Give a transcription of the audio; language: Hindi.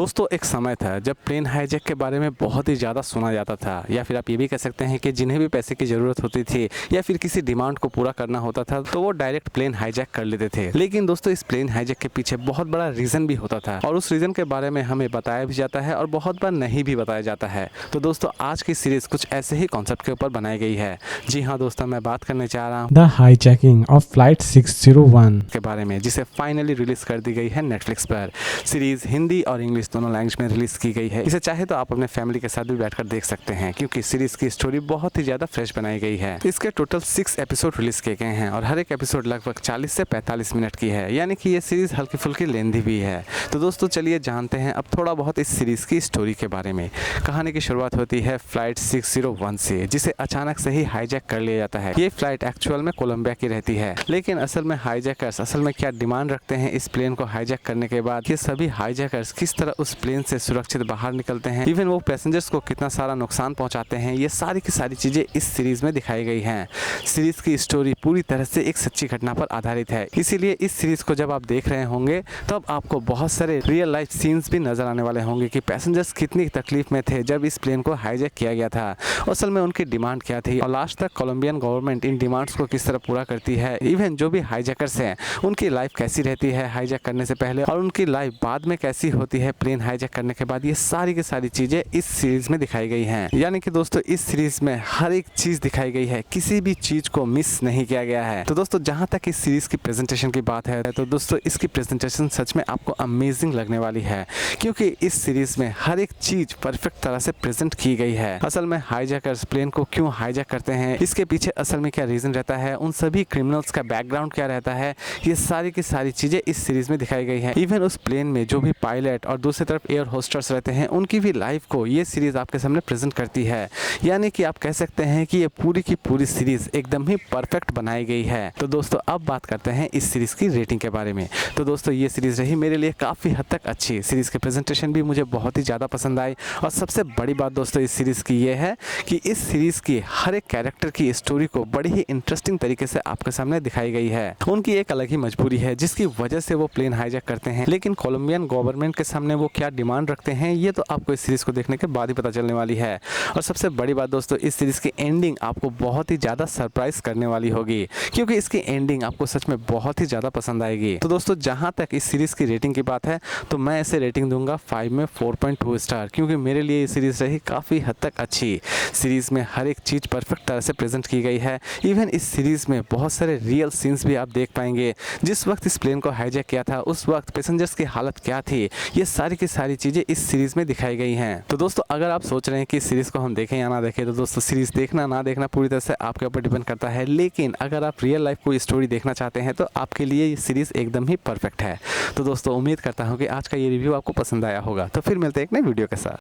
दोस्तों एक समय था जब प्लेन हाईजैक के बारे में बहुत ही ज़्यादा सुना जाता था, या फिर आप ये भी कह सकते हैं कि जिन्हें भी पैसे की ज़रूरत होती थी या फिर किसी डिमांड को पूरा करना होता था तो वो डायरेक्ट प्लेन हाईजैक कर लेते थे। लेकिन दोस्तों इस प्लेन हाईजैक के पीछे बहुत बड़ा रीज़न भी होता था और उस रीज़न के बारे में हमें बताया भी जाता है और बहुत बार नहीं भी बताया जाता है। तो दोस्तों आज की सीरीज़ कुछ ऐसे ही कॉन्सेप्ट के ऊपर बनाई गई है। जी हाँ दोस्तों, मैं बात करने चाह रहा हूँ द हाईजैकिंग ऑफ फ्लाइट 601 के बारे में, जिसे फाइनली रिलीज कर दी गई है नेटफ्लिक्स पर। सीरीज हिंदी और इंग्लिश दोनों लैंग्वेज में रिलीज की गई है। इसे चाहे तो आप अपने फैमिली के साथ भी बैठकर देख सकते हैं क्योंकि सीरीज की स्टोरी बहुत ही ज्यादा फ्रेश बनाई गई है। इसके टोटल 6 एपिसोड रिलीज किए गए हैं और हर एक एपिसोड लगभग 40 से 45 मिनट की है, यानी कि ये सीरीज हल्की फुल्की लेंथी भी है। तो दोस्तों चलिए जानते हैं अब थोड़ा बहुत इस सीरीज की स्टोरी के बारे में। कहानी की शुरुआत होती है फ्लाइट 601 से, जिसे अचानक से ही हाईजैक कर लिया जाता है। ये फ्लाइट एक्चुअल में कोलंबिया की रहती है, लेकिन असल में हाईजैकर्स असल में क्या डिमांड रखते हैं इस प्लेन को हाईजैक करने के बाद, ये सभी हाईजैकर्स किस तरह उस प्लेन से सुरक्षित बाहर निकलते हैं, इवन वो पैसेंजर्स को कितना सारा नुकसान पहुंचाते हैं, ये सारी की सारी चीजें इस सीरीज में दिखाई गई हैं। सीरीज की स्टोरी पूरी तरह से एक सच्ची घटना पर आधारित है, इसीलिए इस सीरीज को जब आप देख रहे होंगे तब आपको बहुत सारे रियल लाइफ सीन्स भी नजर आने वाले होंगे कि पैसेंजर्स कितनी तकलीफ में थे जब इस प्लेन को हाईजैक किया गया था, असल में उनकी डिमांड क्या थी और लास्ट तक कोलंबियन गवर्नमेंट इन डिमांड्स को किस तरह पूरा करती है। इवन जो भी हाईजैकर्स हैं उनकी लाइफ कैसी रहती है हाईजैक करने से पहले और उनकी लाइफ बाद में कैसी होती है प्लेन हाईजैक करने के बाद, ये सारी की सारी चीजें इस सीरीज में दिखाई गई हैं। यानी कि दोस्तों इस सीरीज में हर एक चीज दिखाई गई है, किसी भी चीज को मिस नहीं किया गया है। तो दोस्तों जहां तक इस सीरीज की प्रेजेंटेशन की बात है तो दोस्तों इसकी प्रेजेंटेशन सच में आपको अमेजिंग लगने वाली है, क्योंकि इस सीरीज में हर एक चीज परफेक्ट तरह से प्रेजेंट की गई है। असल में हाईजैकर्स प्लेन को क्यों हाईजैक करते हैं, इसके पीछे असल में क्या रीजन रहता है, उन सभी क्रिमिनल्स का बैकग्राउंड क्या रहता है, ये सारी की सारी चीजें इस सीरीज में दिखाई गई है। इवन उस प्लेन में जो भी पायलट और दूसरी तरफ एयर होस्टर्स रहते हैं उनकी भी लाइफ को ये सीरीज आपके सामने प्रेजेंट करती है। यानी कि आप कह सकते हैं कि ये पूरी की पूरी सीरीज एकदम ही परफेक्ट बनाई गई है। तो दोस्तों अब बात करते हैं इस सीरीज की रेटिंग के बारे में। तो दोस्तों ये सीरीज रही मेरे लिए काफी हद तक अच्छी, सीरीज के प्रेजेंटेशन भी मुझे बहुत ही ज्यादा पसंद आई और सबसे बड़ी बात दोस्तों इस सीरीज की ये है कि इस सीरीज की हर एक कैरेक्टर की स्टोरी को बड़ी ही इंटरेस्टिंग तरीके से आपके सामने दिखाई गई है। उनकी एक अलग ही मजबूरी है जिसकी वजह से वो प्लेन हाईजैक करते हैं, लेकिन कोलंबियन गवर्नमेंट के सामने वो क्या डिमांड रखते हैं ये तो आपको इस सीरीज को देखने के बाद ही पता चलने वाली है। और सबसे बड़ी बात दोस्तों इस सीरीज की एंडिंग आपको बहुत ही ज्यादा सरप्राइज करने वाली होगी, क्योंकि इसकी एंडिंग आपको सच में बहुत ही ज्यादा पसंद आएगी। तो दोस्तों जहां तक इस सीरीज की रेटिंग की बात है तो मैं इसे रेटिंग दूंगा 5 में 4.2 स्टार, क्योंकि मेरे लिए ये सीरीज रही काफी हद तक अच्छी। सीरीज में हर एक चीज परफेक्ट तरह से प्रेजेंट की गई है। इवन इस सीरीज में बहुत सारे रियल सीन्स भी आप देख पाएंगे। जिस वक्त इस प्लेन को हाईजैक किया था उस वक्त पैसेंजर्स की हालत क्या थी, ये सारी की सारी चीजें इस सीरीज में दिखाई गई हैं। तो दोस्तों अगर आप सोच रहे हैं कि इस सीरीज को हम देखें या ना देखें तो दोस्तों सीरीज देखना ना देखना पूरी तरह से आपके ऊपर डिपेंड करता है, लेकिन अगर आप रियल लाइफ कोई स्टोरी देखना चाहते हैं तो आपके लिए ये सीरीज एकदम ही परफेक्ट है। तो दोस्तों उम्मीद करता हूँ कि आज का ये रिव्यू आपको पसंद आया होगा। तो फिर मिलते हैं एक नई वीडियो के साथ।